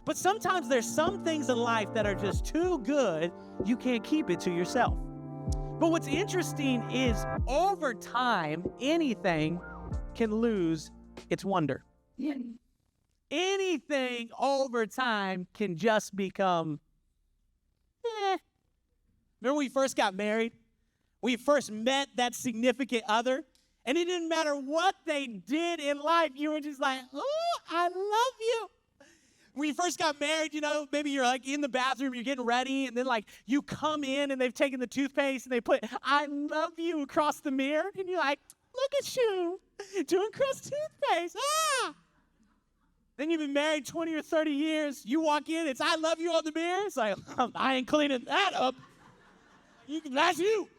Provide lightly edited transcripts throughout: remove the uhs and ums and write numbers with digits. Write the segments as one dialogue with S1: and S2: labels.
S1: But sometimes there's some things in life that are just too good, you can't keep it to yourself. But what's interesting is over time, anything can lose its wonder. Anything over time can just become, Remember when we first got married? We first met that significant other, and it didn't matter what they did in life. You were just like, oh, I love you. When you first got married, maybe you're like in the bathroom, you're getting ready, and then like you come in and they've taken the toothpaste and they put, I love you across the mirror, and you're like, look at you doing crust toothpaste. Ah! Then you've been married 20 or 30 years. You walk in, it's I love you on the mirror. It's like, I ain't cleaning that up. That's you.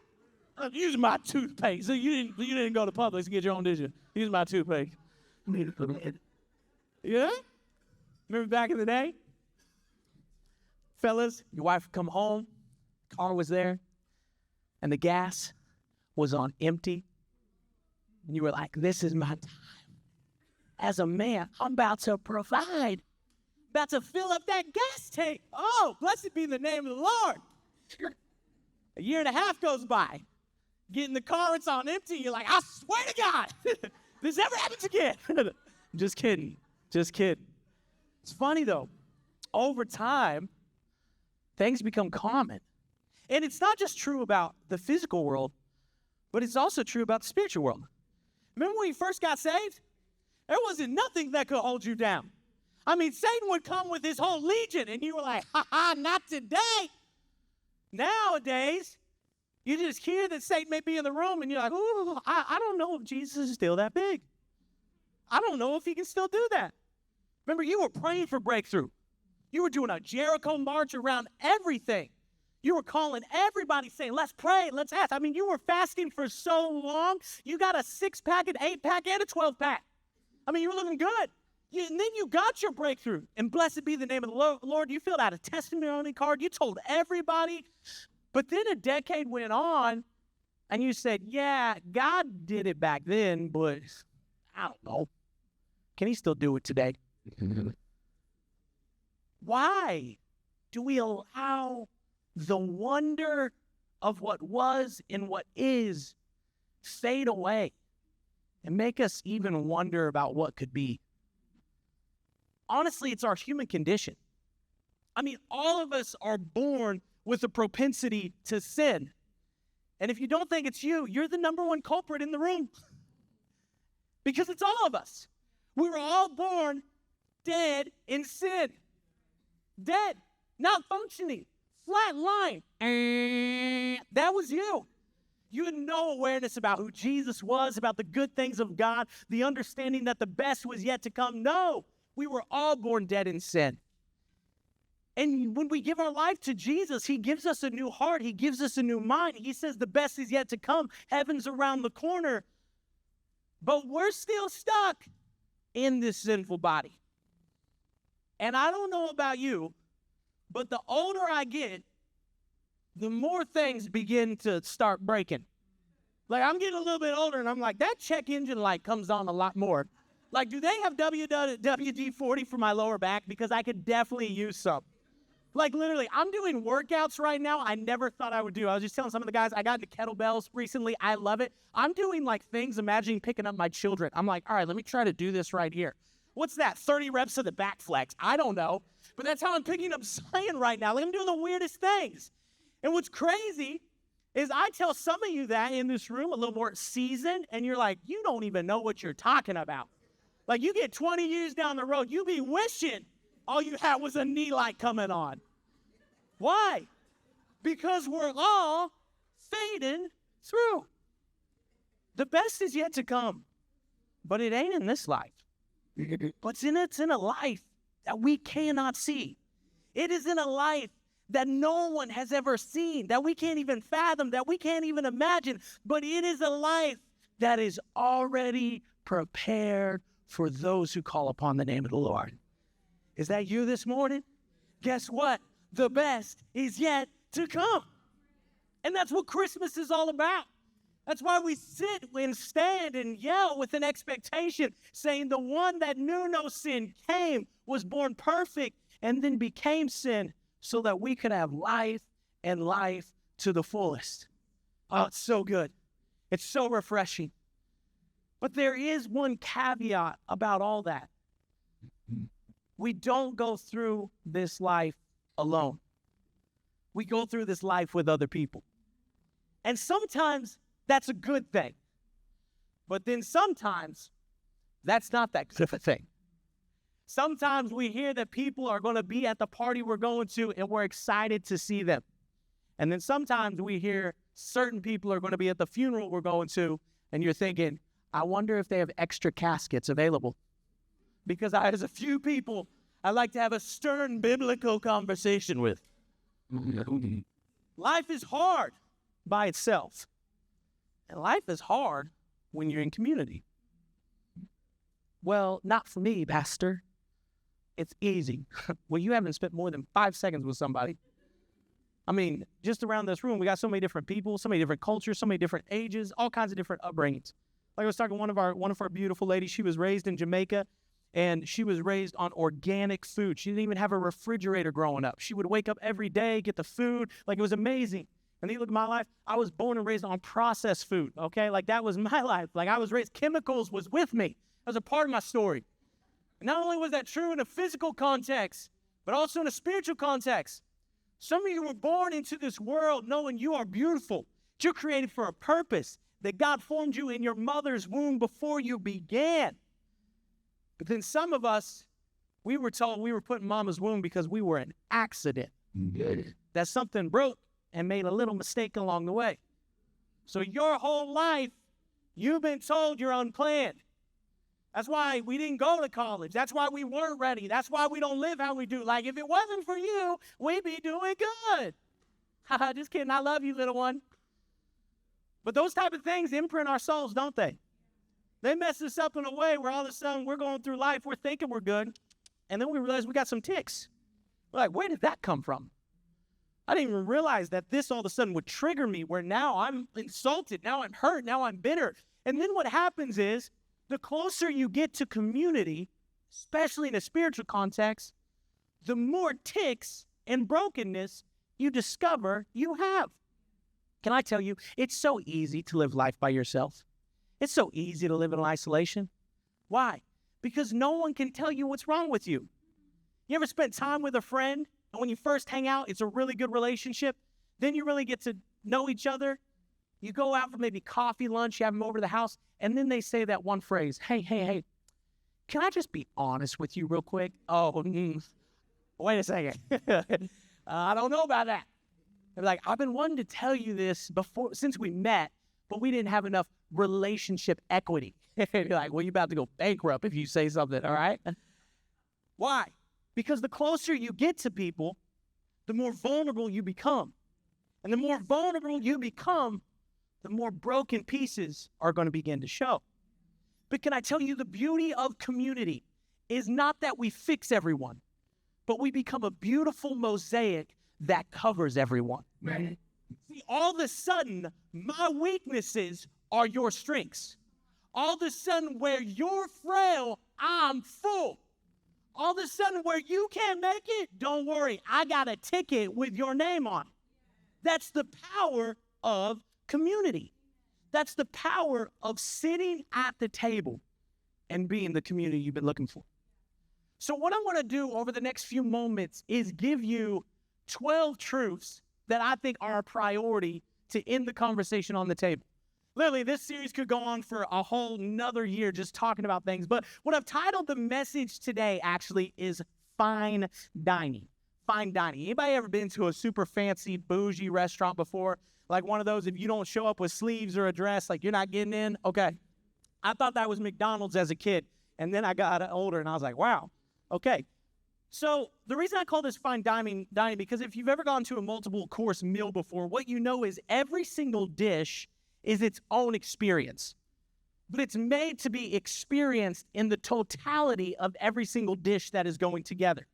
S1: I'm using my toothpaste. So you didn't go to Publix and get your own, did you? Use my toothpaste. Yeah? Remember back in the day? Fellas, your wife would come home, car was there, and the gas was on empty. And you were like, this is my time. As a man, I'm about to provide. About to fill up that gas tank. Oh, blessed be the name of the Lord. A year and a half goes by. Get in the car, it's on empty. You're like, I swear to God, this never happens again. Just kidding. Just kidding. It's funny, though. Over time, things become common. And it's not just true about the physical world, but it's also true about the spiritual world. Remember when you first got saved? There wasn't nothing that could hold you down. I mean, Satan would come with his whole legion, and you were like, not today. Nowadays, you just hear that Satan may be in the room, and you're like, ooh, I don't know if Jesus is still that big. I don't know if he can still do that. Remember, you were praying for breakthrough. You were doing a Jericho march around everything. You were calling everybody saying, let's pray, let's ask. I mean, you were fasting for so long, you got a 6-pack, an 8-pack, and a 12-pack. I mean, you were looking good. And then you got your breakthrough. And blessed be the name of the Lord. You filled out a testimony card. You told everybody. But then a decade went on, and you said, yeah, God did it back then, but I don't know. Can he still do it today? Why do we allow the wonder of what was and what is fade away and make us even wonder about what could be? Honestly, it's our human condition. I mean, all of us are born with a propensity to sin. And if you don't think it's you, you're the number one culprit in the room. Because it's all of us. We were all born dead in sin. Dead, not functioning, flat line. That was you. You had no awareness about who Jesus was, about the good things of God, the understanding that the best was yet to come. No, we were all born dead in sin. And when we give our life to Jesus, he gives us a new heart. He gives us a new mind. He says the best is yet to come. Heaven's around the corner. But we're still stuck in this sinful body. And I don't know about you, but the older I get, the more things begin to start breaking. Like, I'm getting a little bit older, and I'm like, that check engine light comes on a lot more. Like, do they have WD-40 for my lower back? Because I could definitely use some. Like, literally, I'm doing workouts right now I never thought I would do. I was just telling some of the guys, I got into kettlebells recently. I love it. I'm doing, like, things, imagining picking up my children. I'm like, all right, let me try to do this right here. What's that? 30 reps of the back flex. I don't know. But that's how I'm picking up science right now. Like, I'm doing the weirdest things. And what's crazy is I tell some of you that in this room, a little more seasoned, and you're like, you don't even know what you're talking about. Like, you get 20 years down the road, you be wishing all you had was a knee light coming on. Why? Because we're all fading through. The best is yet to come, but it ain't in this life. But it's in a life that we cannot see. It is in a life that no one has ever seen, that we can't even fathom, that we can't even imagine. But it is a life that is already prepared for those who call upon the name of the Lord. Is that you this morning? Guess what? The best is yet to come. And that's what Christmas is all about. That's why we sit and stand and yell with an expectation, saying the one that knew no sin came, was born perfect, and then became sin so that we could have life and life to the fullest. Oh, it's so good. It's so refreshing. But there is one caveat about all that. We don't go through this life alone. We go through this life with other people. And sometimes that's a good thing. But then sometimes that's not that good of a thing. Sometimes we hear that people are going to be at the party we're going to and we're excited to see them. And then sometimes we hear certain people are going to be at the funeral we're going to and you're thinking, I wonder if they have extra caskets available. Because there's a few people I'd like to have a stern biblical conversation with. Life is hard by itself. And life is hard when you're in community. Well, not for me, Pastor. It's easy. Well, you haven't spent more than 5 seconds with somebody. I mean, just around this room, we got so many different people, so many different cultures, so many different ages, all kinds of different upbringings. Like I was talking to one of our beautiful ladies. She was raised in Jamaica, and she was raised on organic food. She didn't even have a refrigerator growing up. She would wake up every day, get the food. Like, it was amazing. And then you look at my life, I was born and raised on processed food, okay? Like, that was my life. Like, I was raised, chemicals was with me. That was a part of my story. And not only was that true in a physical context, but also in a spiritual context. Some of you were born into this world knowing you are beautiful. You're created for a purpose, that God formed you in your mother's womb before you began. But then some of us, we were told we were put in mama's womb because we were an accident. That something broke and made a little mistake along the way. So your whole life, you've been told you're unplanned. That's why we didn't go to college. That's why we weren't ready. That's why we don't live how we do. Like, if it wasn't for you, we'd be doing good. Just kidding. I love you, little one. But those type of things imprint our souls, don't they? They mess us up in a way where all of a sudden we're going through life, we're thinking we're good, and then we realize we got some ticks. We're like, where did that come from? I didn't even realize that this all of a sudden would trigger me, where now I'm insulted, now I'm hurt, now I'm bitter. And then what happens is, the closer you get to community, especially in a spiritual context, the more ticks and brokenness you discover you have. Can I tell you, it's so easy to live life by yourself. It's so easy to live in isolation. Why? Because no one can tell you what's wrong with you. You ever spent time with a friend, and when you first hang out, it's a really good relationship? Then you really get to know each other. You go out for maybe coffee, lunch, you have them over to the house, and then they say that one phrase, hey, can I just be honest with you real quick? Oh, wait a second. I don't know about that. They're like, I've been wanting to tell you this before, since we met, but we didn't have enough relationship equity. You're like, well, you're about to go bankrupt if you say something, all right? Why? Because the closer you get to people, the more vulnerable you become. And the more vulnerable you become, the more broken pieces are going to begin to show. But can I tell you, the beauty of community is not that we fix everyone, but we become a beautiful mosaic that covers everyone. Right. See, all of a sudden, my weaknesses are your strengths. All of a sudden, where you're frail, I'm full. All of a sudden, where you can't make it, don't worry, I got a ticket with your name on it. That's the power of community. That's the power of sitting at the table and being the community you've been looking for. So what I want to do over the next few moments is give you 12 truths that I think are a priority to end the conversation on the table. Literally, this series could go on for a whole nother year just talking about things. But what I've titled the message today actually is Fine Dining. Fine dining. Anybody ever been to a super fancy, bougie restaurant before? Like one of those, if you don't show up with sleeves or a dress, like you're not getting in? Okay. I thought that was McDonald's as a kid. And then I got older and I was like, wow, okay. So the reason I call this fine dining, because if you've ever gone to a multiple course meal before, what you know is every single dish is its own experience. But it's made to be experienced in the totality of every single dish that is going together.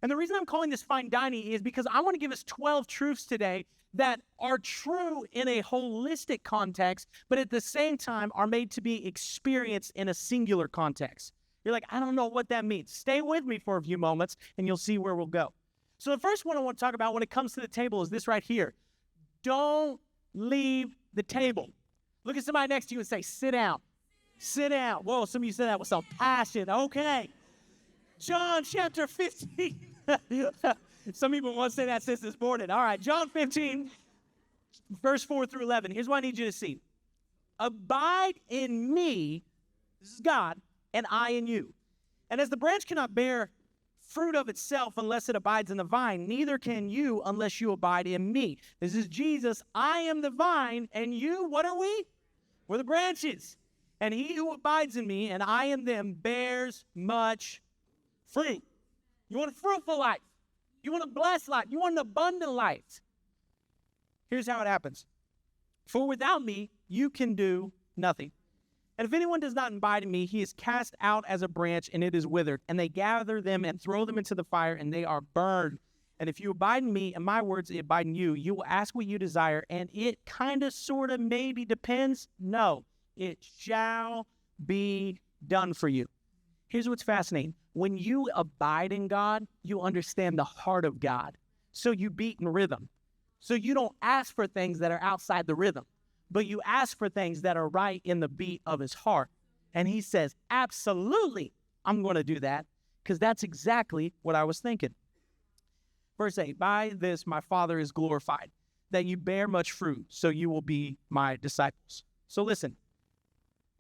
S1: And the reason I'm calling this fine dining is because I want to give us 12 truths today that are true in a holistic context, but at the same time are made to be experienced in a singular context. You're like, I don't know what that means. Stay with me for a few moments, and you'll see where we'll go. So the first one I want to talk about when it comes to the table is this right here. Don't leave the table. Look at somebody next to you and say, sit down. Sit down. Whoa, some of you said that with some passion. Okay. John chapter 15. Some people want to say that since this morning. All right, John 15, verse 4 through 11. Here's what I need you to see. Abide in me, this is God, and I in you. And as the branch cannot bear fruit of itself unless it abides in the vine, neither can you unless you abide in me. This is Jesus. I am the vine, and you, what are we? We're the branches. And he who abides in me, and I in them, bears much fruit. You want a fruitful life. You want a blessed life. You want an abundant life. Here's how it happens. For without me, you can do nothing. And if anyone does not abide in me, he is cast out as a branch, and it is withered. And they gather them and throw them into the fire, and they are burned. And if you abide in me, and my words abide in you, you will ask what you desire, and it kind of, sort of, maybe depends. No, it shall be done for you. Here's what's fascinating. When you abide in God, you understand the heart of God. So you beat in rhythm. So you don't ask for things that are outside the rhythm, but you ask for things that are right in the beat of his heart. And he says, absolutely, I'm going to do that, because that's exactly what I was thinking. Verse 8, by this my Father is glorified, that you bear much fruit, so you will be my disciples. So listen,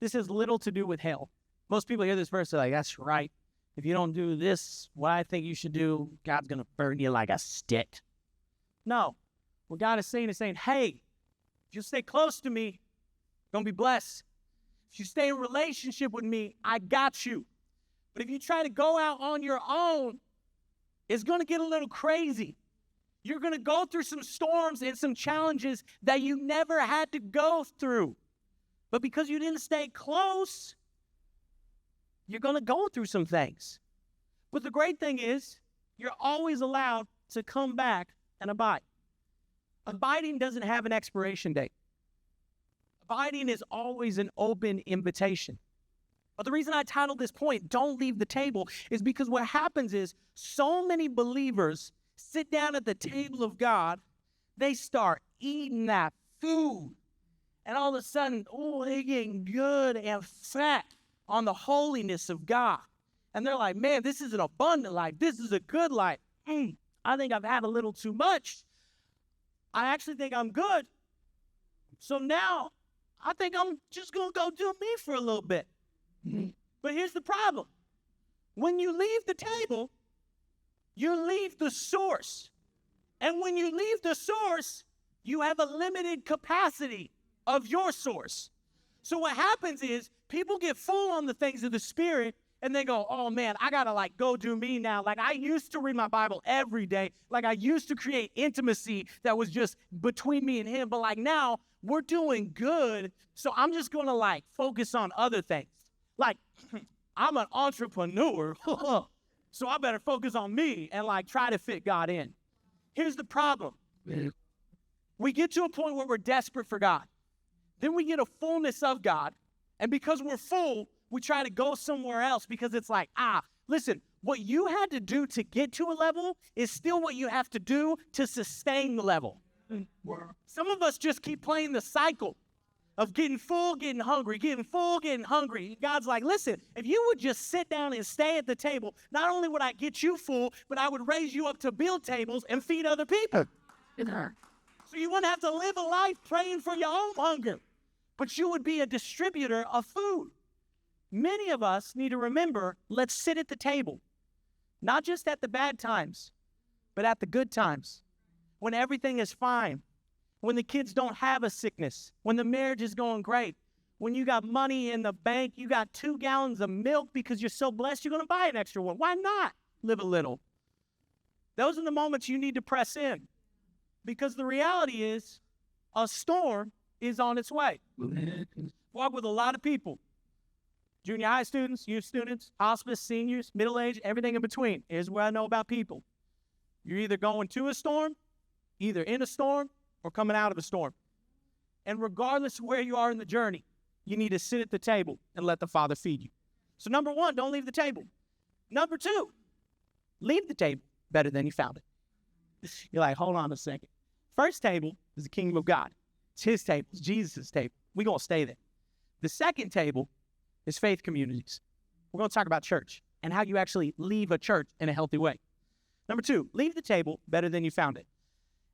S1: this has little to do with hell. Most people hear this verse, they're like, that's right. If you don't do this, what I think you should do, God's going to burn you like a stick. No. What God is saying, hey, if you stay close to me, you're going to be blessed. If you stay in relationship with me, I got you. But if you try to go out on your own, it's going to get a little crazy. You're going to go through some storms and some challenges that you never had to go through. But because you didn't stay close, you're going to go through some things. But the great thing is, you're always allowed to come back and abide. Abiding doesn't have an expiration date. Abiding is always an open invitation. But the reason I titled this point, Don't Leave the Table, is because what happens is so many believers sit down at the table of God, they start eating that food, and all of a sudden, they're getting good and fat on the holiness of God. And they're like, man, this is an abundant life. This is a good life. I think I've had a little too much. I actually think I'm good. So now I think I'm just going to go do me for a little bit. But here's the problem. When you leave the table, you leave the source. And when you leave the source, you have a limited capacity of your source. So what happens is people get full on the things of the Spirit, and they go, oh man, I gotta go do me now. I used to read my Bible every day. I used to create intimacy that was just between me and him. But now we're doing good. So I'm just gonna focus on other things. I'm an entrepreneur. So I better focus on me and try to fit God in. Here's the problem. We get to a point where we're desperate for God. Then we get a fullness of God. And because we're full, we try to go somewhere else because it's listen, what you had to do to get to a level is still what you have to do to sustain the level. Some of us just keep playing the cycle of getting full, getting hungry, getting full, getting hungry. God's like, listen, if you would just sit down and stay at the table, not only would I get you full, but I would raise you up to build tables and feed other people. So you wouldn't have to live a life praying for your own hunger, but you would be a distributor of food. Many of us need to remember, let's sit at the table, not just at the bad times, but at the good times, when everything is fine, when the kids don't have a sickness, when the marriage is going great, when you got money in the bank, you got 2 gallons of milk because you're so blessed, you're going to buy an extra one. Why not live a little? Those are the moments you need to press in, because the reality is a storm is on its way. Walk with a lot of people. Junior high students, youth students, hospice, seniors, middle-aged, everything in between. Here's what I know about people. You're either going to a storm, either in a storm, or coming out of a storm. And regardless of where you are in the journey, you need to sit at the table and let the Father feed you. So number one, don't leave the table. Number two, leave the table better than you found it. You're like, hold on a second. First table is the kingdom of God. It's his table. It's Jesus' table. We're going to stay there. The second table is faith communities. We're going to talk about church and how you actually leave a church in a healthy way. Number two, leave the table better than you found it.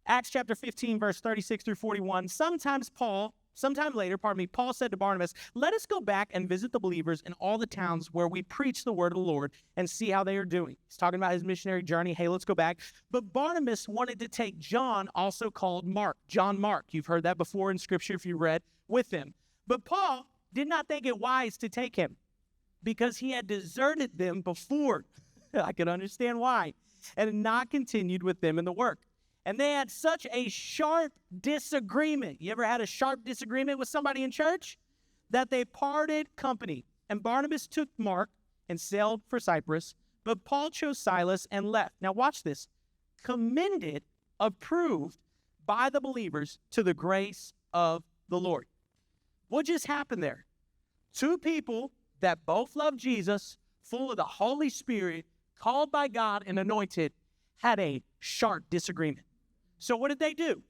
S1: Acts chapter 15, verse 36 through 41. Sometime later, Paul said to Barnabas, let us go back and visit the believers in all the towns where we preach the word of the Lord and see how they are doing. He's talking about his missionary journey. Hey, let's go back. But Barnabas wanted to take John, also called Mark. John Mark. You've heard that before in Scripture if you read with him. But Paul did not think it wise to take him because he had deserted them before. I can understand why. And had not continued with them in the work. And they had such a sharp disagreement. You ever had a sharp disagreement with somebody in church? That they parted company. And Barnabas took Mark and sailed for Cyprus, but Paul chose Silas and left. Now watch this. Commended, approved by the believers to the grace of the Lord. What just happened there? Two people that both love Jesus, full of the Holy Spirit, called by God and anointed, had a sharp disagreement. So what did they do?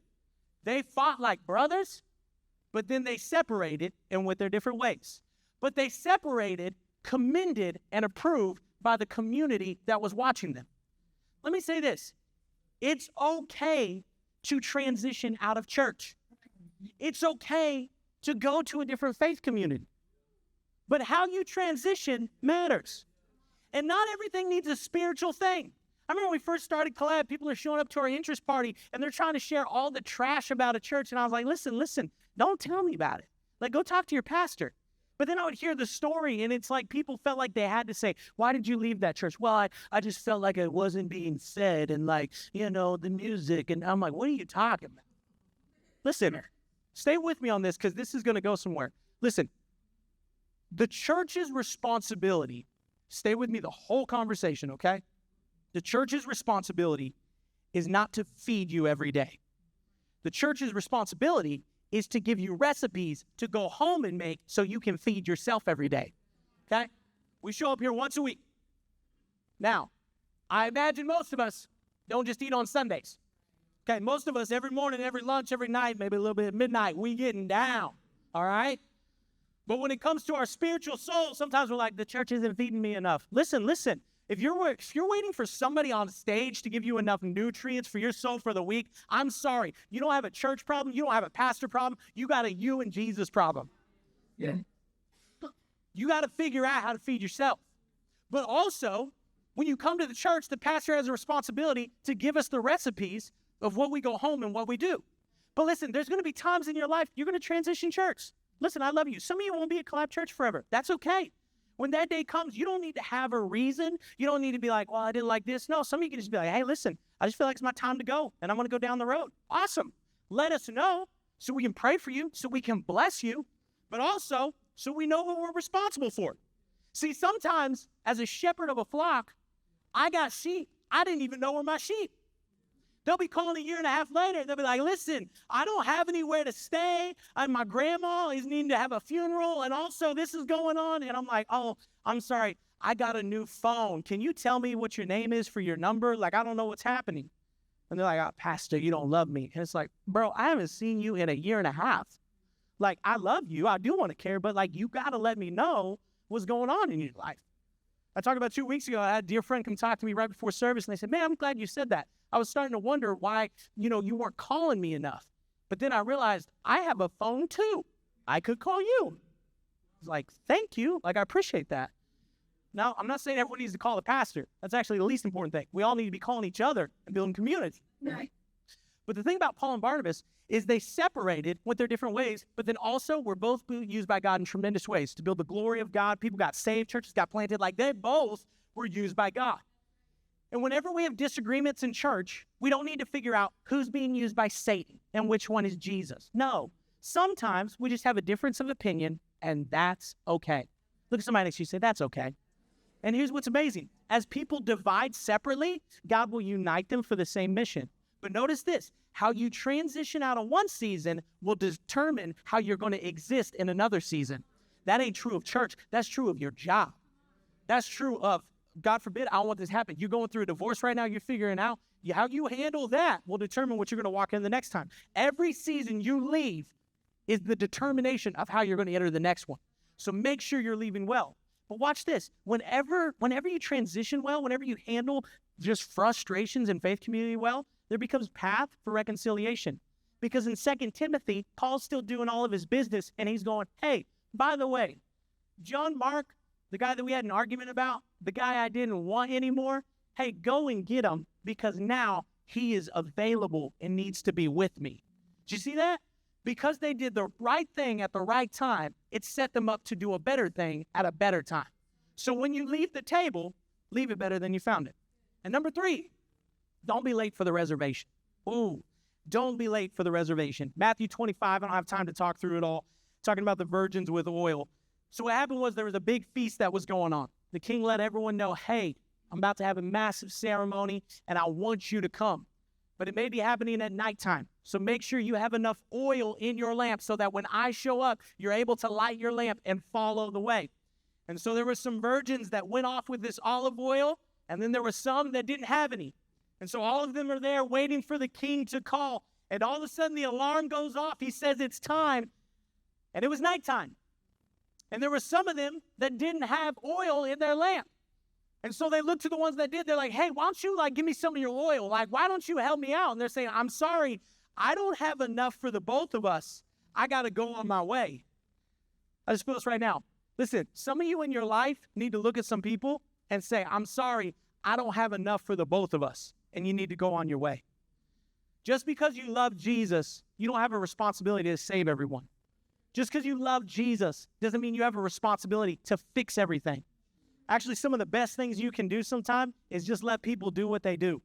S1: They fought like brothers, but then they separated and went their different ways. But they separated, commended, and approved by the community that was watching them. Let me say this. It's okay to transition out of church. It's okay to go to a different faith community. But how you transition matters. And not everything needs a spiritual thing. I remember when we first started Collab, people are showing up to our interest party, and they're trying to share all the trash about a church. And I was like, listen, don't tell me about it. Like, go talk to your pastor. But then I would hear the story, and it's like people felt like they had to say, why did you leave that church? Well, I just felt like it wasn't being fed, and like, the music. And I'm like, what are you talking about? Listen, stay with me on this because this is going to go somewhere. Listen, the church's responsibility, stay with me the whole conversation, okay? The church's responsibility is not to feed you every day. The church's responsibility is to give you recipes to go home and make so you can feed yourself every day, okay? We show up here once a week. Now, I imagine most of us don't just eat on Sundays, okay? Most of us every morning, every lunch, every night, maybe a little bit at midnight, we getting down, all right? But when it comes to our spiritual soul, sometimes we're like, the church isn't feeding me enough. Listen. If you're waiting for somebody on stage to give you enough nutrients for your soul for the week, I'm sorry. You don't have a church problem. You don't have a pastor problem. You got a you and Jesus problem. Yeah. You got to figure out how to feed yourself. But also, when you come to the church, the pastor has a responsibility to give us the recipes of what we go home and what we do. But listen, there's going to be times in your life you're going to transition church. Listen, I love you. Some of you won't be at Collab.Church forever. That's okay. When that day comes, you don't need to have a reason. You don't need to be like, well, I didn't like this. No, some of you can just be like, hey, listen, I just feel like it's my time to go, and I want to go down the road. Awesome. Let us know so we can pray for you, so we can bless you, but also so we know what we're responsible for. See, sometimes as a shepherd of a flock, I got sheep. I didn't even know were my sheep. They'll be calling a year and a half later. They'll be like, listen, I don't have anywhere to stay. My grandma is needing to have a funeral. And also this is going on. And I'm like, oh, I'm sorry. I got a new phone. Can you tell me what your name is for your number? Like, I don't know what's happening. And they're like, oh, Pastor, you don't love me. And it's like, bro, I haven't seen you in a year and a half. Like, I love you. I do want to care. But like, you got to let me know what's going on in your life. I talked about 2 weeks ago, I had a dear friend come talk to me right before service, and they said, man, I'm glad you said that. I was starting to wonder why, you weren't calling me enough. But then I realized I have a phone too. I could call you. It's like, thank you. Like, I appreciate that. Now, I'm not saying everyone needs to call the pastor. That's actually the least important thing. We all need to be calling each other and building community. Right. But the thing about Paul and Barnabas is they separated, went their different ways, but then also were both used by God in tremendous ways to build the glory of God. People got saved, churches got planted. Like, they both were used by God. And whenever we have disagreements in church, we don't need to figure out who's being used by Satan and which one is Jesus. No, sometimes we just have a difference of opinion, and that's okay. Look at somebody next to you and say, that's okay. And here's what's amazing. As people divide separately, God will unite them for the same mission. But notice this, how you transition out of one season will determine how you're going to exist in another season. That ain't true of church. That's true of your job. That's true of, God forbid, I don't want this to happen. You're going through a divorce right now. You're figuring out how you handle that will determine what you're going to walk in the next time. Every season you leave is the determination of how you're going to enter the next one. So make sure you're leaving well. But watch this. Whenever you transition well, whenever you handle just frustrations in faith community well, there becomes path for reconciliation. Because in 2 Timothy, Paul's still doing all of his business, and he's going, hey, by the way, John Mark, the guy that we had an argument about, the guy I didn't want anymore, hey, go and get him, because now he is available and needs to be with me. Did you see that? Because they did the right thing at the right time, it set them up to do a better thing at a better time. So when you leave the table, leave it better than you found it. And number 3, don't be late for the reservation. Ooh, don't be late for the reservation. Matthew 25, I don't have time to talk through it all, talking about the virgins with oil. So what happened was there was a big feast that was going on. The king let everyone know, hey, I'm about to have a massive ceremony, and I want you to come. But it may be happening at nighttime. So make sure you have enough oil in your lamp so that when I show up, you're able to light your lamp and follow the way. And so there were some virgins that went off with this olive oil, and then there were some that didn't have any. And so all of them are there waiting for the king to call. And all of a sudden the alarm goes off. He says it's time. And it was nighttime. And there were some of them that didn't have oil in their lamp. And so they looked to the ones that did. They're like, hey, why don't you give me some of your oil? Why don't you help me out? And they're saying, I'm sorry, I don't have enough for the both of us. I got to go on my way. I just feel this right now. Listen, some of you in your life need to look at some people and say, I'm sorry, I don't have enough for the both of us. And you need to go on your way. Just because you love Jesus, you don't have a responsibility to save everyone. Just because you love Jesus doesn't mean you have a responsibility to fix everything. Actually, some of the best things you can do sometimes is just let people do what they do.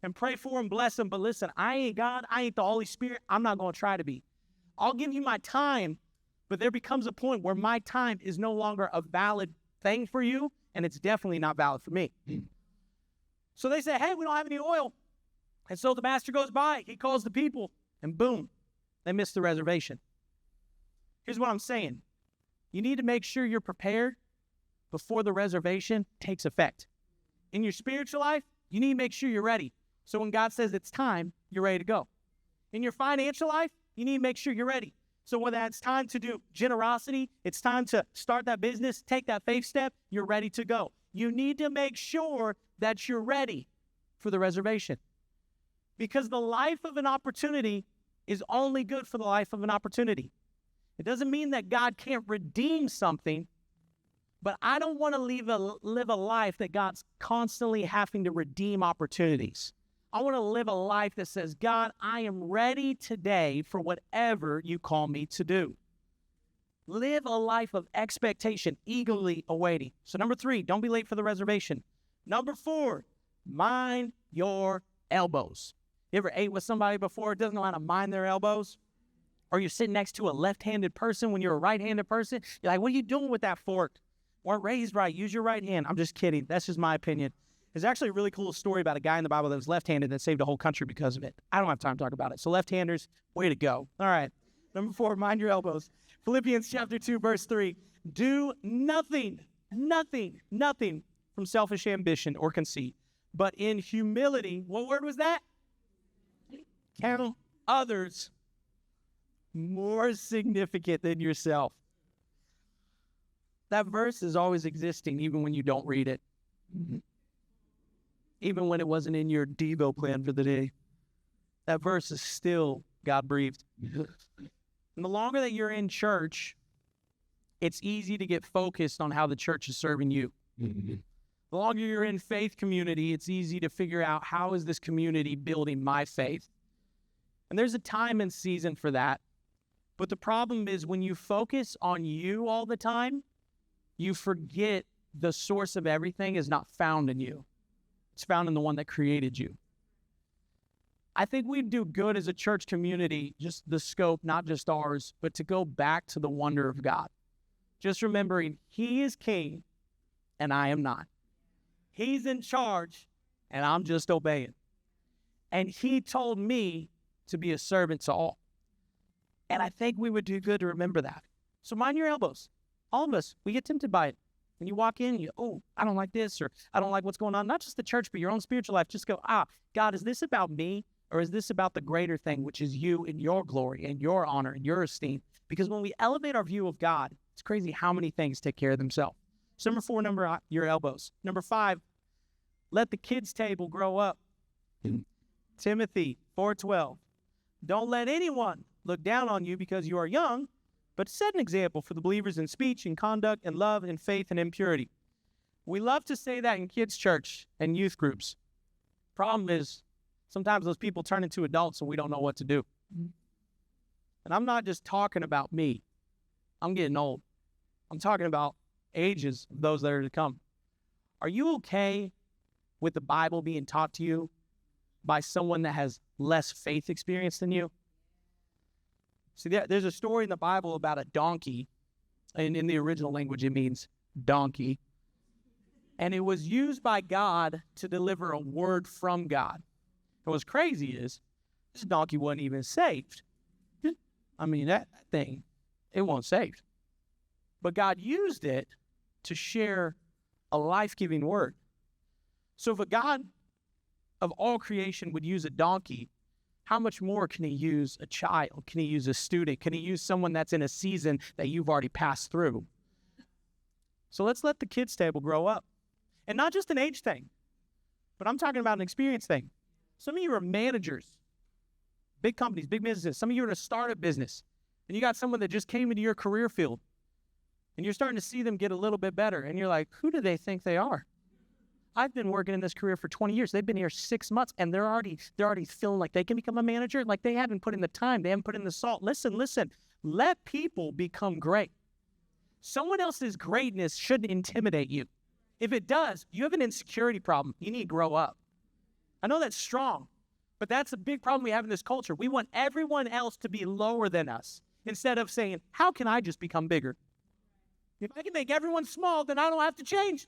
S1: And pray for them, bless them. But listen, I ain't God, I ain't the Holy Spirit. I'm not going to try to be. I'll give you my time, but there becomes a point where my time is no longer a valid thing for you, and it's definitely not valid for me. So they say, hey, we don't have any oil. And so the master goes by, he calls the people, and boom, they miss the reservation. Here's what I'm saying. You need to make sure you're prepared before the reservation takes effect. In your spiritual life, you need to make sure you're ready. So when God says it's time, you're ready to go. In your financial life, you need to make sure you're ready. So whether it's time to do generosity, it's time to start that business, take that faith step, you're ready to go. You need to make sure that you're ready for the reservation. Because the life of an opportunity is only good for the life of an opportunity. It doesn't mean that God can't redeem something, but I don't want to live a life that God's constantly having to redeem opportunities. I want to live a life that says, God, I am ready today for whatever you call me to do. Live a life of expectation, eagerly awaiting. So number 3, don't be late for the reservation. Number 4, mind your elbows. You ever ate with somebody before doesn't know how to mind their elbows? Or you're sitting next to a left-handed person when you're a right-handed person. You're like, what are you doing with that fork? Weren't raised right. Use your right hand. I'm just kidding. That's just my opinion. There's actually a really cool story about a guy in the Bible that was left-handed that saved a whole country because of it. I don't have time to talk about it. So left-handers, way to go. All right. Number 4, mind your elbows. Philippians chapter 2, verse 3. Do nothing from selfish ambition or conceit, but in humility, what word was that? Count others more significant than yourself. That verse is always existing, even when you don't read it. Even when it wasn't in your Devo plan for the day. That verse is still God-breathed. And the longer that you're in church, it's easy to get focused on how the church is serving you. The longer you're in faith community, it's easy to figure out how is this community building my faith. And there's a time and season for that. But the problem is when you focus on you all the time, you forget the source of everything is not found in you. It's found in the one that created you. I think we'd do good as a church community, just the scope, not just ours, but to go back to the wonder of God. Just remembering He is king and I am not. He's in charge and I'm just obeying. And He told me to be a servant to all. And I think we would do good to remember that. So mind your elbows. All of us, we get tempted by it. When you walk in, I don't like this, or I don't like what's going on. Not just the church, but your own spiritual life. Just go, God, is this about me? Or is this about the greater thing, which is you and your glory and your honor and your esteem? Because when we elevate our view of God, it's crazy how many things take care of themselves. So number 4, number your elbows. Number 5, let the kids' table grow up. Timothy 4:12. Don't let anyone look down on you because you are young, but set an example for the believers in speech and conduct and love and faith and in purity. We love to say that in kids' church and youth groups. Problem is, sometimes those people turn into adults and we don't know what to do. And I'm not just talking about me. I'm getting old. I'm talking about ages of those that are to come. Are you okay with the Bible being taught to you by someone that has less faith experience than you? See, there's a story in the Bible about a donkey, and in the original language it means donkey, and it was used by God to deliver a word from God. And what's crazy is this donkey wasn't even saved. I mean, that thing, it wasn't saved. But God used it to share a life-giving word. So if a God of all creation would use a donkey, how much more can he use a child? Can he use a student? Can he use someone that's in a season that you've already passed through? So let's let the kids' table grow up. And not just an age thing, but I'm talking about an experience thing. Some of you are managers, big companies, big businesses. Some of you are in a startup business, and you got someone that just came into your career field, and you're starting to see them get a little bit better, and you're like, who do they think they are? I've been working in this career for 20 years. They've been here 6 months, and they're already feeling like they can become a manager. Like they haven't put in the time. They haven't put in the salt. Listen. Let people become great. Someone else's greatness shouldn't intimidate you. If it does, you have an insecurity problem. You need to grow up. I know that's strong, but that's a big problem we have in this culture. We want everyone else to be lower than us instead of saying, how can I just become bigger? If I can make everyone small, then I don't have to change.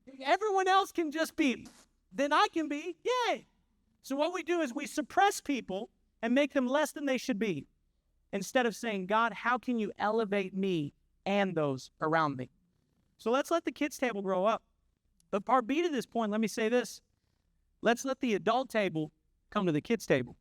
S1: If everyone else can just be, then I can be. Yay. So what we do is we suppress people and make them less than they should be instead of saying, God, how can you elevate me and those around me? So let's let the kids' table grow up. But part B to this point, let me say this. Let's let the adult table come to the kids' table.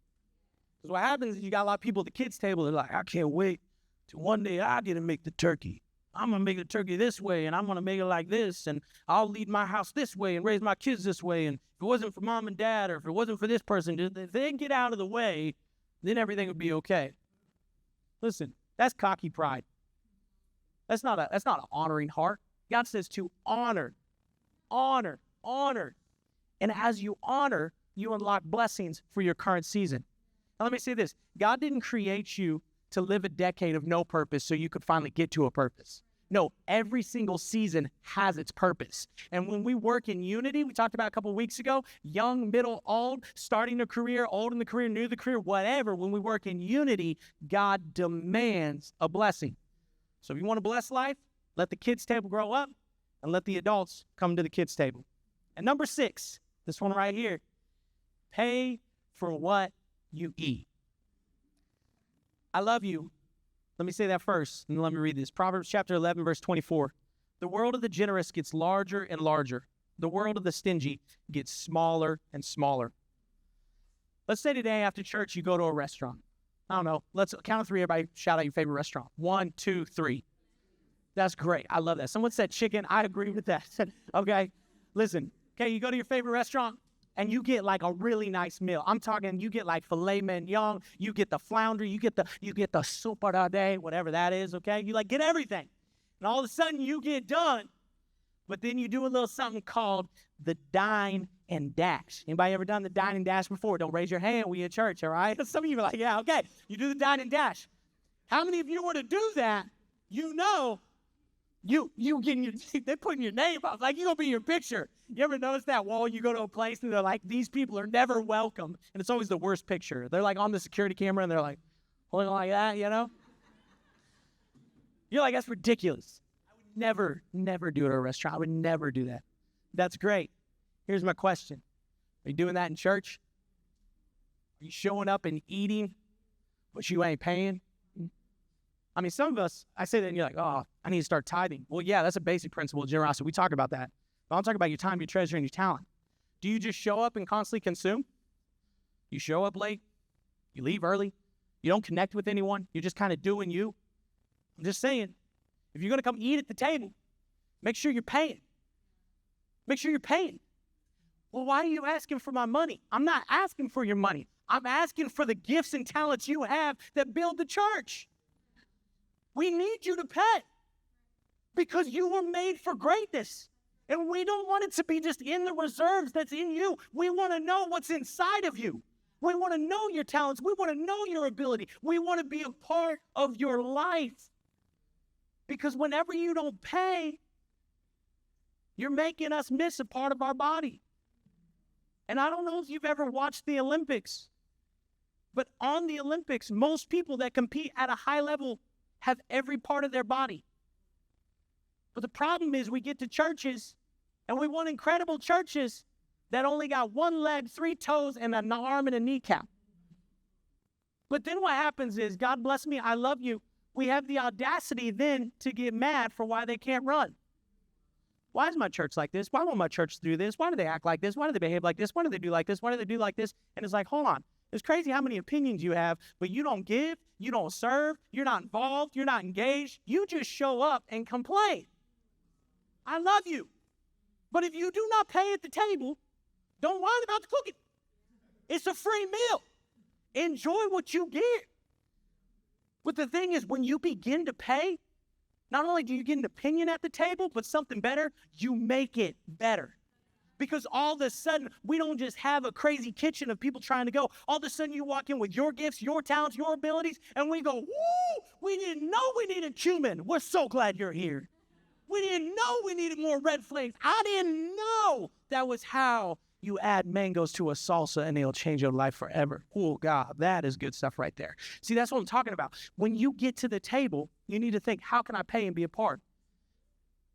S1: Because what happens is you got a lot of people at the kids' table, they're like, I can't wait till one day I get to make the turkey. I'm going to make the turkey this way, and I'm going to make it like this, and I'll lead my house this way and raise my kids this way, and if it wasn't for mom and dad, or if it wasn't for this person, if they get out of the way, then everything would be okay. Listen, that's cocky pride. That's not an honoring heart. God says to honor. And as you honor, you unlock blessings for your current season. Now let me say this. God didn't create you to live a decade of no purpose so you could finally get to a purpose. No, every single season has its purpose. And when we work in unity, we talked about a couple of weeks ago, young, middle, old, starting a career, old in the career, new to the career, whatever, when we work in unity, God demands a blessing. So if you want a blessed life, let the kids' table grow up and let the adults come to the kids' table. And number 6, this one right here, pay for what you eat. I love you. Let me say that first, and let me read this. Proverbs chapter 11, verse 24. The world of the generous gets larger and larger. The world of the stingy gets smaller and smaller. Let's say today after church, you go to a restaurant. I don't know. Let's count to 3. Everybody shout out your favorite restaurant. 1, 2, 3. That's great. I love that. Someone said chicken. I agree with that. Okay. Listen. Okay, you go to your favorite restaurant, and you get like a really nice meal. I'm talking, you get like filet mignon, you get the flounder, you get the sopa da day, whatever that is, okay? You like get everything. And all of a sudden you get done, but then you do a little something called the dine and dash. Anybody ever done the dine and dash before? Don't raise your hand. We at church, all right? Some of you are like, yeah, okay. You do the dine and dash. How many of you were to do that, you know, you getting they're putting your name up, like you're going to be in your picture. You ever notice that wall, you go to a place and they're like, these people are never welcome. And it's always the worst picture. They're like on the security camera and they're like, holding like that, you know? You're like, that's ridiculous. I would never do it at a restaurant. I would never do that. That's great. Here's my question. Are you doing that in church? Are you showing up and eating, but you ain't paying? I mean, some of us, I say that and you're like, oh, I need to start tithing. Well, yeah, that's a basic principle of generosity. We talk about that. But I'm talking about your time, your treasure, and your talent. Do you just show up and constantly consume? You show up late. You leave early. You don't connect with anyone. You're just kind of doing you. I'm just saying, if you're going to come eat at the table, make sure you're paying. Make sure you're paying. Well, why are you asking for my money? I'm not asking for your money. I'm asking for the gifts and talents you have that build the church. We need you to pay because you were made for greatness. And we don't want it to be just in the reserves that's in you. We want to know what's inside of you. We want to know your talents. We want to know your ability. We want to be a part of your life. Because whenever you don't pay, you're making us miss a part of our body. And I don't know if you've ever watched the Olympics, but on the Olympics, most people that compete at a high level have every part of their body. But the problem is we get to churches and we want incredible churches that only got one leg, 3 toes, and an arm and a kneecap. But then what happens is, God bless me, I love you. We have the audacity then to get mad for why they can't run. Why is my church like this? Why won't my church do this? Why do they act like this? Why do they behave like this? Why do they do like this? Why do they do like this? And it's like, hold on. It's crazy how many opinions you have, but you don't give, you don't serve, you're not involved, you're not engaged. You just show up and complain. I love you. But if you do not pay at the table, don't worry about the cooking. It's a free meal. Enjoy what you get. But the thing is, when you begin to pay, not only do you get an opinion at the table, but something better, you make it better. Because all of a sudden, we don't just have a crazy kitchen of people trying to go. All of a sudden, you walk in with your gifts, your talents, your abilities, and we go, woo, we didn't know we needed cumin. We're so glad you're here. We didn't know we needed more red flags. I didn't know that was how you add mangoes to a salsa and it'll change your life forever. Oh, God, that is good stuff right there. See, that's what I'm talking about. When you get to the table, you need to think, how can I pay and be a part?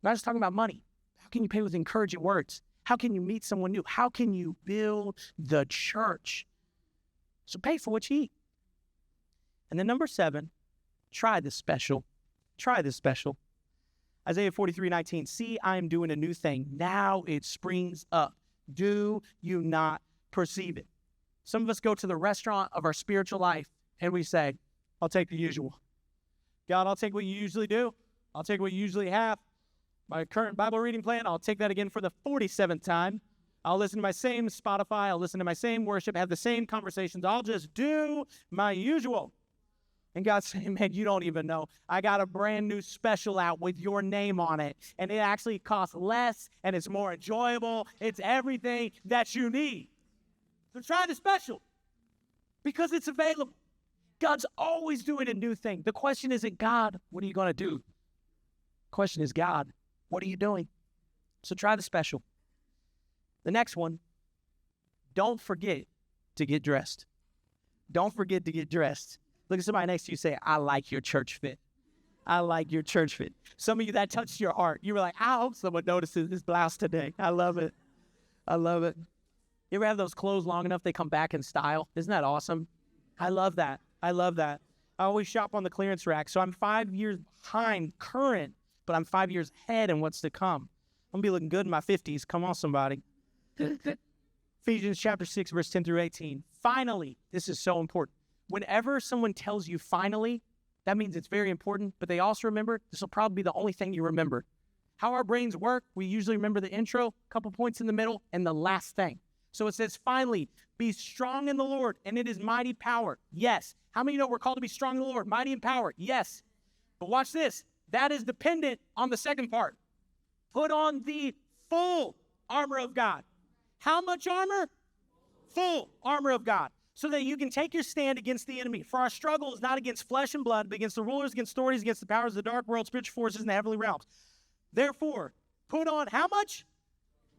S1: I'm not just talking about money. How can you pay with encouraging words? How can you meet someone new? How can you build the church? So pay for what you eat. And then number 7, try this special. Try this special. Isaiah 43:19, see, I am doing a new thing. Now it springs up. Do you not perceive it? Some of us go to the restaurant of our spiritual life and we say, I'll take the usual. God, I'll take what you usually do. I'll take what you usually have. My current Bible reading plan, I'll take that again for the 47th time. I'll listen to my same Spotify. I'll listen to my same worship, have the same conversations. I'll just do my usual. And God's saying, man, you don't even know. I got a brand new special out with your name on it. And it actually costs less and it's more enjoyable. It's everything that you need. So try the special because it's available. God's always doing a new thing. The question isn't, God, what are you going to do? The question is, God, what are you doing? So try the special. The next one, don't forget to get dressed. Don't forget to get dressed. Look at somebody next to you, say, I like your church fit. I like your church fit. Some of you, that touched your heart. You were like, I hope someone notices this blouse today. I love it. I love it. You ever have those clothes long enough they come back in style? Isn't that awesome? I love that. I love that. I always shop on the clearance rack. So I'm 5 years behind current, but I'm 5 years ahead in what's to come. I'm going to be looking good in my 50s. Come on, somebody. Ephesians chapter 6, verse 10 through 18. Finally, this is so important. Whenever someone tells you finally, that means it's very important, but they also remember this will probably be the only thing you remember. How our brains work, we usually remember the intro, a couple points in the middle, and the last thing. So it says, finally, be strong in the Lord, and it is mighty power. Yes. How many know we're called to be strong in the Lord, mighty in power? Yes. But watch this. That is dependent on the second part. Put on the full armor of God. How much armor? Full armor of God. So that you can take your stand against the enemy. For our struggle is not against flesh and blood, but against the rulers, against authorities, against the powers of the dark world, spiritual forces in the heavenly realms. Therefore, put on how much?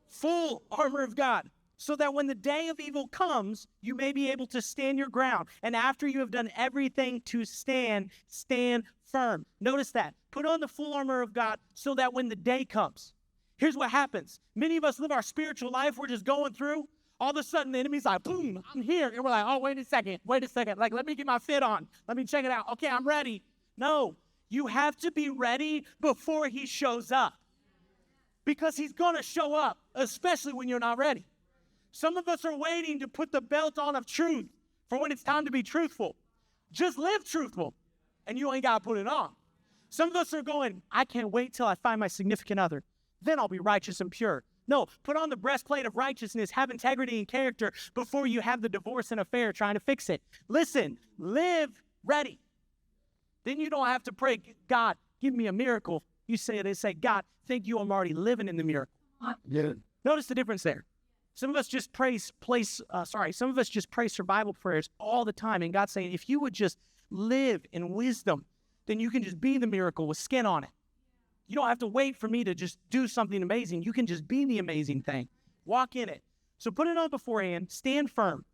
S1: Full armor of God. So that when the day of evil comes, you may be able to stand your ground. And after you have done everything to stand, stand firm. Notice that. Put on the full armor of God so that when the day comes. Here's what happens. Many of us live our spiritual life. We're just going through. All of a sudden, the enemy's like, boom, I'm here. And we're like, oh, wait a second. Like, let me get my fit on. Let me check it out. Okay, I'm ready. No, You have to be ready before he shows up. Because he's going to show up, especially when you're not ready. Some of us are waiting to put the belt on of truth for when it's time to be truthful. Just live truthful, and you ain't got to put it on. Some of us are going, I can't wait till I find my significant other. Then I'll be righteous and pure. No, put on the breastplate of righteousness, have integrity and character before you have the divorce and affair trying to fix it. Listen, live ready. Then you don't have to pray, God, give me a miracle. You say, God, thank you, I'm already living in the miracle. Yeah. Notice the difference there. Some of us just pray survival prayers all the time. And God's saying, if you would just live in wisdom, then you can just be the miracle with skin on it. You don't have to wait for me to just do something amazing. You can just be the amazing thing. Walk in it. So put it on beforehand. Stand firm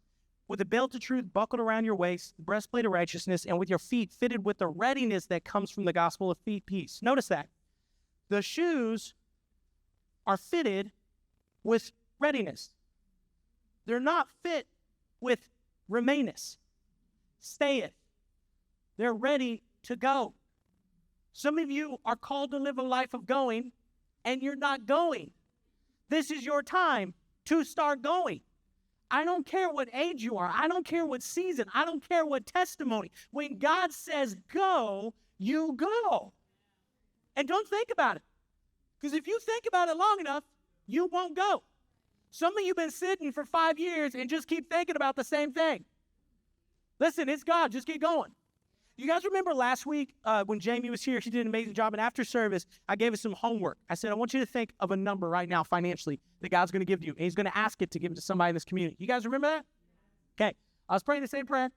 S1: with the belt of truth buckled around your waist, the breastplate of righteousness, and with your feet fitted with the readiness that comes from the gospel of peace. Notice that. The shoes are fitted with readiness. They're not fit with remaineth, stayeth. They're ready to go. Some of you are called to live a life of going, and you're not going. This is your time to start going. I don't care what age you are. I don't care what season. I don't care what testimony. When God says go, you go. And don't think about it. Because if you think about it long enough, you won't go. Some of you have been sitting for 5 years and just keep thinking about the same thing. Listen, it's God. Just keep going. You guys remember last week when Jamie was here, she did an amazing job. And after service, I gave us some homework. I said, I want you to think of a number right now financially that God's going to give you. And he's going to ask it to give it to somebody in this community. You guys remember that? Okay. I was praying the same prayer.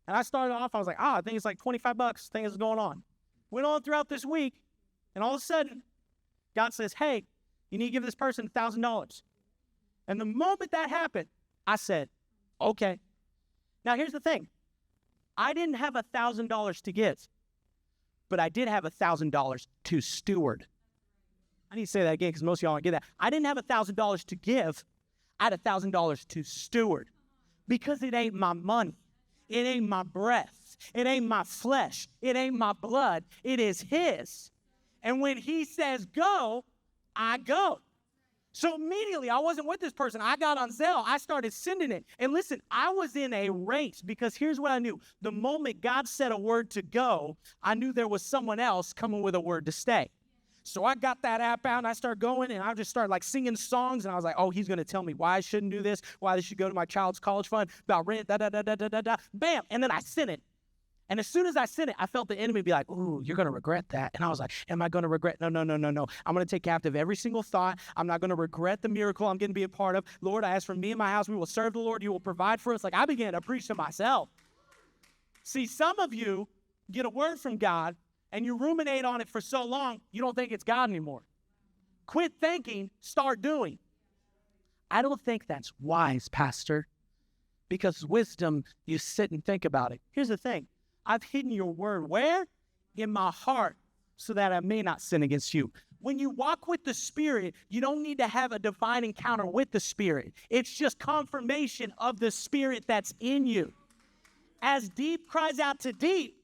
S1: And I started off, I was like, I think it's like $25. Thing is going on. Went on throughout this week. And all of a sudden, God says, hey, you need to give this person $1,000. And the moment that happened, I said, okay. Now, here's the thing. I didn't have $1,000 to give, but I did have $1,000 to steward. I need to say that again because most of y'all don't get that. I didn't have $1,000 to give. I had $1,000 to steward because it ain't my money. It ain't my breath. It ain't my flesh. It ain't my blood. It is his. And when he says go, I go. So immediately, I wasn't with this person. I got on Zelle. I started sending it. And listen, I was in a race because here's what I knew. The moment God said a word to go, I knew there was someone else coming with a word to stay. So I got that app out and I started going and I just started like singing songs and I was like, oh, he's going to tell me why I shouldn't do this, why this should go to my child's college fund, about rent, bam. And then I sent it. And as soon as I sent it, I felt the enemy be like, ooh, you're going to regret that. And I was like, am I going to regret? No. I'm going to take captive every single thought. I'm not going to regret the miracle I'm going to be a part of. Lord, I ask for me and my house, we will serve the Lord. You will provide for us. Like I began to preach to myself. See, some of you get a word from God and you ruminate on it for so long, you don't think it's God anymore. Quit thinking, start doing. I don't think that's wise, Pastor, because wisdom, you sit and think about it. Here's the thing. I've hidden your word where? In my heart, so that I may not sin against you. When you walk with the Spirit, you don't need to have a divine encounter with the Spirit. It's just confirmation of the Spirit that's in you. As deep cries out to deep,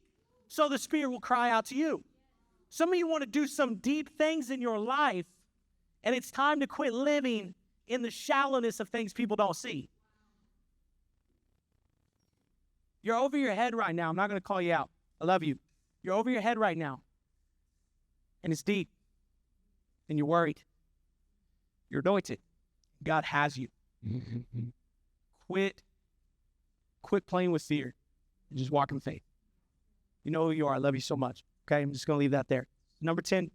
S1: so the Spirit will cry out to you. Some of you want to do some deep things in your life, and it's time to quit living in the shallowness of things people don't see. You're over your head right now. I'm not going to call you out. I love you. You're over your head right now. And it's deep. And you're worried. You're anointed. God has you. Quit playing with fear. And just walk in faith. You know who you are. I love you so much. Okay, I'm just going to leave that there. Number 10,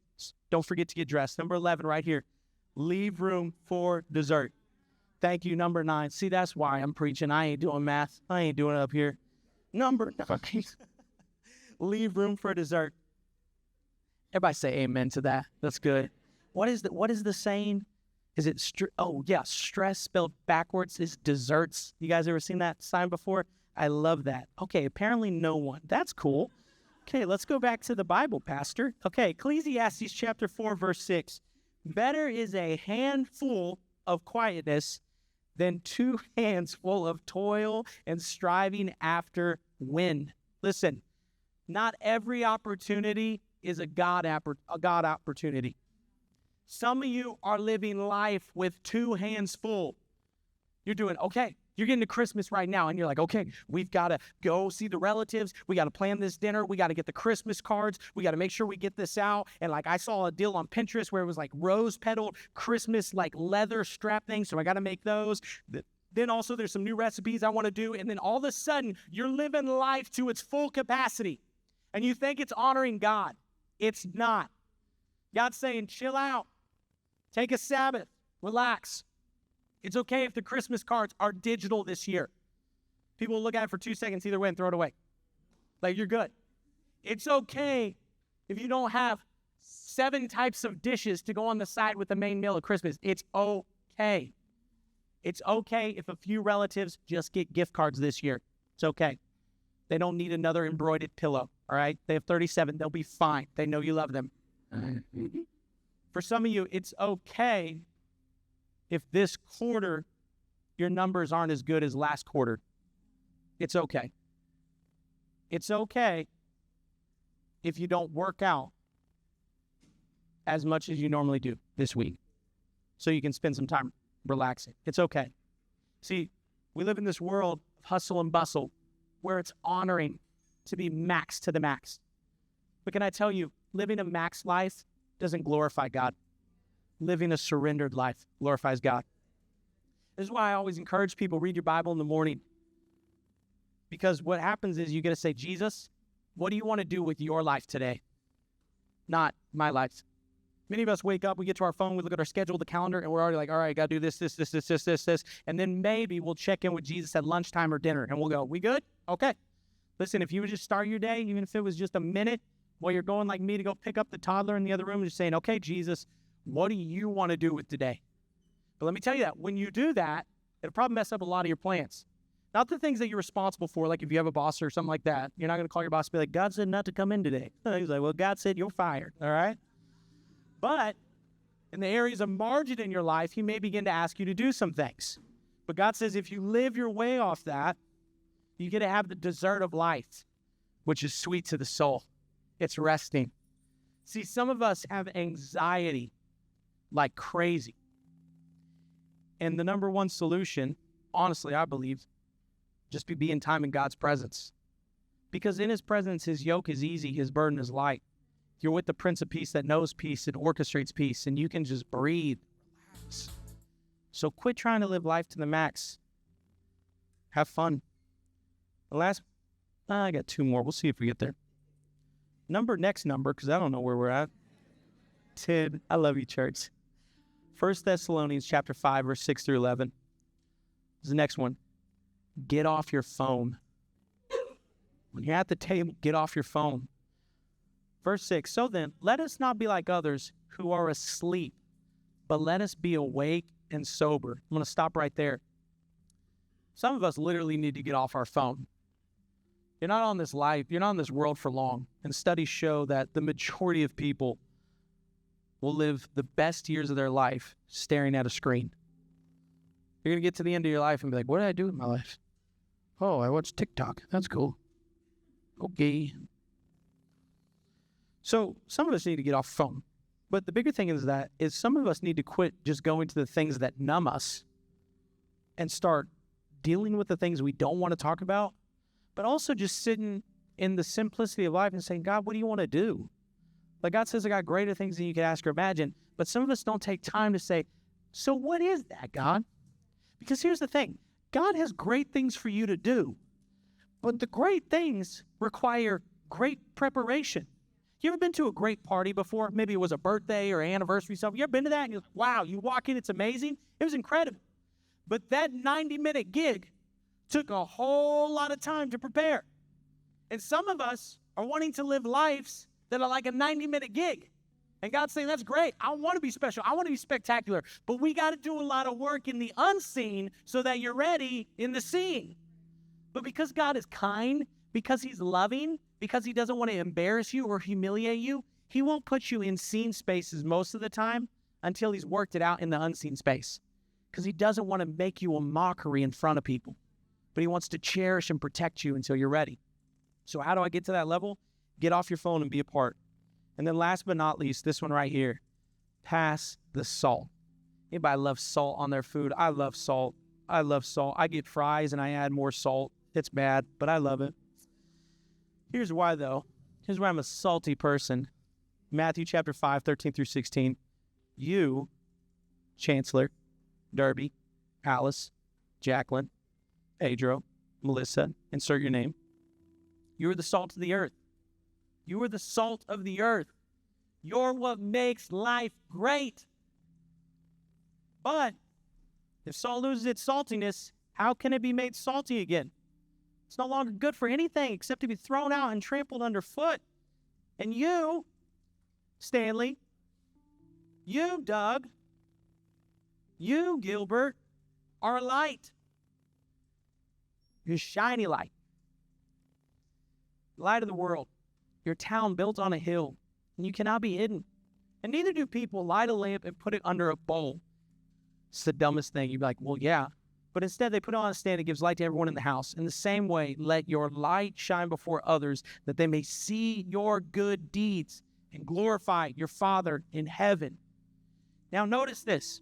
S1: don't forget to get dressed. Number 11 right here. Leave room for dessert. Thank you. Number 9. See, that's why I'm preaching. I ain't doing math. I ain't doing it up here. Number 9. Leave room for dessert. Everybody say amen to that. That's good. What is the saying? Is it, stress spelled backwards is desserts. You guys ever seen that sign before? I love that. Okay, apparently no one. That's cool. Okay, let's go back to the Bible, Pastor. Okay, Ecclesiastes chapter 4, verse 6. Better is a handful of quietness than 2 hands full of toil and striving after wind. Listen, not every opportunity is a God opportunity. Some of you are living life with two hands full. You're doing, okay, you're getting to Christmas right now, and you're like, okay, we've got to go see the relatives. We got to plan this dinner. We got to get the Christmas cards. We got to make sure we get this out. And like I saw a deal on Pinterest where it was like rose-petaled Christmas like leather strap things, so I got to make those. Then also there's some new recipes I want to do. And then all of a sudden, you're living life to its full capacity. And you think it's honoring God. It's not. God's saying, chill out. Take a Sabbath. Relax. It's okay if the Christmas cards are digital this year. People will look at it for 2 seconds either way and throw it away. Like, you're good. It's okay if you don't have 7 types of dishes to go on the side with the main meal of Christmas. It's okay. It's okay if a few relatives just get gift cards this year. It's okay. They don't need another embroidered pillow, all right? They have 37. They'll be fine. They know you love them. For some of you, it's okay if this quarter your numbers aren't as good as last quarter. It's okay. It's okay if you don't work out as much as you normally do this week, so you can spend some time relaxing. It's okay. See, we live in this world of hustle and bustle where it's honoring to be max to the max. But can I tell you, living a max life doesn't glorify God. Living a surrendered life glorifies God. This is why I always encourage people, read your Bible in the morning. Because what happens is you get to say, Jesus, what do you want to do with your life today? Not my life. Many of us wake up, we get to our phone, we look at our schedule, the calendar, and we're already like, all right, got to do this. And then maybe we'll check in with Jesus at lunchtime or dinner, and we'll go, we good? Okay. Listen, if you would just start your day, even if it was just a minute, while you're going like me to go pick up the toddler in the other room, just saying, okay, Jesus, what do you want to do with today? But let me tell you that when you do that, it'll probably mess up a lot of your plans. Not the things that you're responsible for, like if you have a boss or something like that. You're not going to call your boss and be like, God said not to come in today. He's like, well, God said you're fired, all right? But in the areas of margin in your life, he may begin to ask you to do some things. But God says if you live your way off that, you get to have the dessert of life, which is sweet to the soul. It's resting. See, some of us have anxiety like crazy. And the number one solution, honestly, I believe, just be in time in God's presence. Because in his presence, his yoke is easy, his burden is light. You're with the Prince of Peace that knows peace and orchestrates peace, and you can just breathe. Relax. So quit trying to live life to the max. Have fun. The last, I got 2 more. We'll see if we get there. Next number, because I don't know where we're at. 10. I love you, church. 1 Thessalonians chapter 5, verse 6 through 11. This is the next one. Get off your phone. When you're at the table, get off your phone. Verse 6, so then, let us not be like others who are asleep, but let us be awake and sober. I'm going to stop right there. Some of us literally need to get off our phone. You're not on this life, you're not in this world for long. And studies show that the majority of people will live the best years of their life staring at a screen. You're going to get to the end of your life and be like, what did I do with my life? Oh, I watched TikTok. That's cool. Okay. So some of us need to get off the phone. But the bigger thing is some of us need to quit just going to the things that numb us and start dealing with the things we don't want to talk about, but also just sitting in the simplicity of life and saying, God, what do you want to do? Like God says, I got greater things than you can ask or imagine. But some of us don't take time to say, so what is that, God? Because here's the thing. God has great things for you to do. But the great things require great preparation. You ever been to a great party before? Maybe it was a birthday or an anniversary or something. You ever been to that? And you're like, wow, you walk in, it's amazing. It was incredible. But that 90-minute gig took a whole lot of time to prepare. And some of us are wanting to live lives that are like a 90-minute gig. And God's saying, that's great. I want to be special. I want to be spectacular. But we got to do a lot of work in the unseen so that you're ready in the seen. But because God is kind, because he's loving, because he doesn't want to embarrass you or humiliate you, he won't put you in seen spaces most of the time until he's worked it out in the unseen space. Because he doesn't want to make you a mockery in front of people. But he wants to cherish and protect you until you're ready. So how do I get to that level? Get off your phone and be a part. And then last but not least, this one right here, pass the salt. Anybody loves salt on their food? I love salt. I love salt. I get fries and I add more salt. It's bad, but I love it. Here's why, though. Here's why I'm a salty person. Matthew chapter 5, 13 through 16. You, Chancellor, Derby, Alice, Jacqueline, Pedro, Melissa, insert your name. You are the salt of the earth. You are the salt of the earth. You're what makes life great. But if salt loses its saltiness, how can it be made salty again? It's no longer good for anything except to be thrown out and trampled underfoot. And you, Stanley, you, Doug, you, Gilbert, are a light. You're a shiny light. Light of the world. Your town built on a hill, and you cannot be hidden. And neither do people light a lamp and put it under a bowl. It's the dumbest thing. You'd be like, well, yeah. But instead, they put it on a stand that gives light to everyone in the house. In the same way, let your light shine before others, that they may see your good deeds and glorify your Father in heaven. Now, notice this.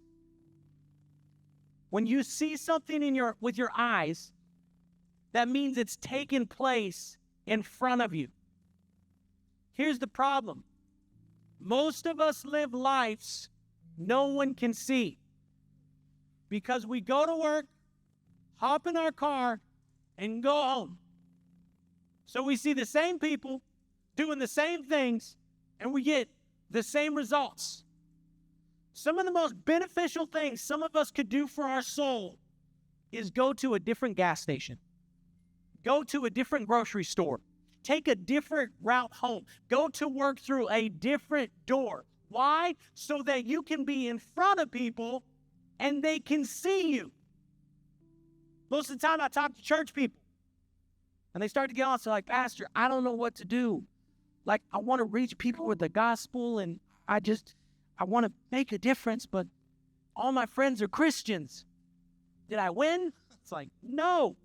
S1: When you see something with your eyes, that means it's taken place in front of you. Here's the problem. Most of us live lives no one can see because we go to work, hop in our car, and go home. So we see the same people doing the same things, and we get the same results. Some of the most beneficial things some of us could do for our soul is go to a different gas station, go to a different grocery store, take a different route home, go to work through a different door. Why? So that you can be in front of people and they can see you. Most of the time I talk to church people and they start to get on, so like, Pastor, I don't know what to do. Like, I want to reach people with the gospel and I want to make a difference, but all my friends are Christians. Did I win? It's like, no.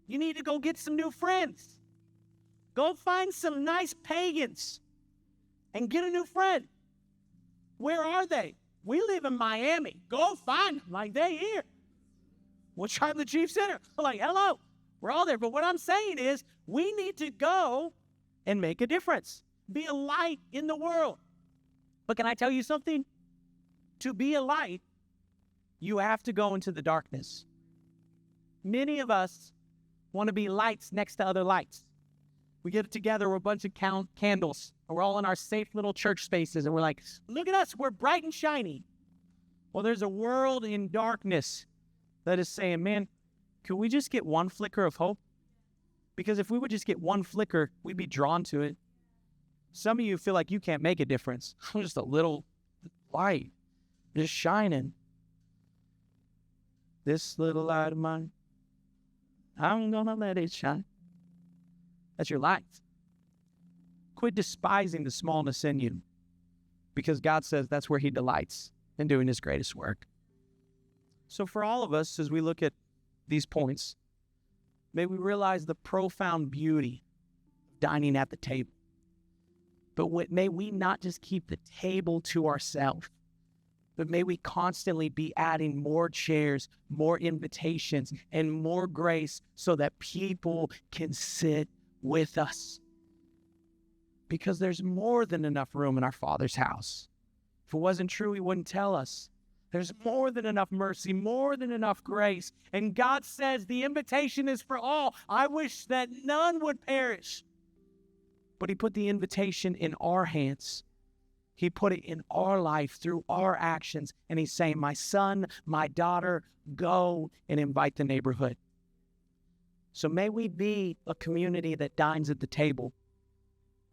S1: You need to go get some new friends. Go find some nice pagans and get a new friend. Where are they? We live in Miami. Go find them. Like, they here. We'll try the Chief Center. I'm like, hello. We're all there. But what I'm saying is we need to go and make a difference. Be a light in the world. But can I tell you something? To be a light, you have to go into the darkness. Many of us want to be lights next to other lights. We get together with a bunch of candles, and we're all in our safe little church spaces, and we're like, look at us, we're bright and shiny. Well, there's a world in darkness that is saying, man, could we just get one flicker of hope? Because if we would just get one flicker, we'd be drawn to it. Some of you feel like you can't make a difference. I'm just a little light, just shining. This little light of mine, I'm gonna let it shine. That's your light. Quit despising the smallness in you, because God says that's where he delights in doing his greatest work. So for all of us, as we look at these points, may we realize the profound beauty of dining at the table. But may we not just keep the table to ourselves, but may we constantly be adding more chairs, more invitations, and more grace so that people can sit with us. Because there's more than enough room in our Father's house. If it wasn't true, he wouldn't tell us. There's more than enough mercy, more than enough grace. And God says the invitation is for all. I wish that none would perish. But he put the invitation in our hands. He put it in our life through our actions. And he's saying, my son, my daughter, go and invite the neighborhood. So may we be a community that dines at the table,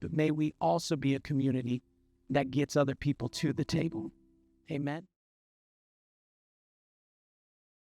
S1: but may we also be a community that gets other people to the table. Amen.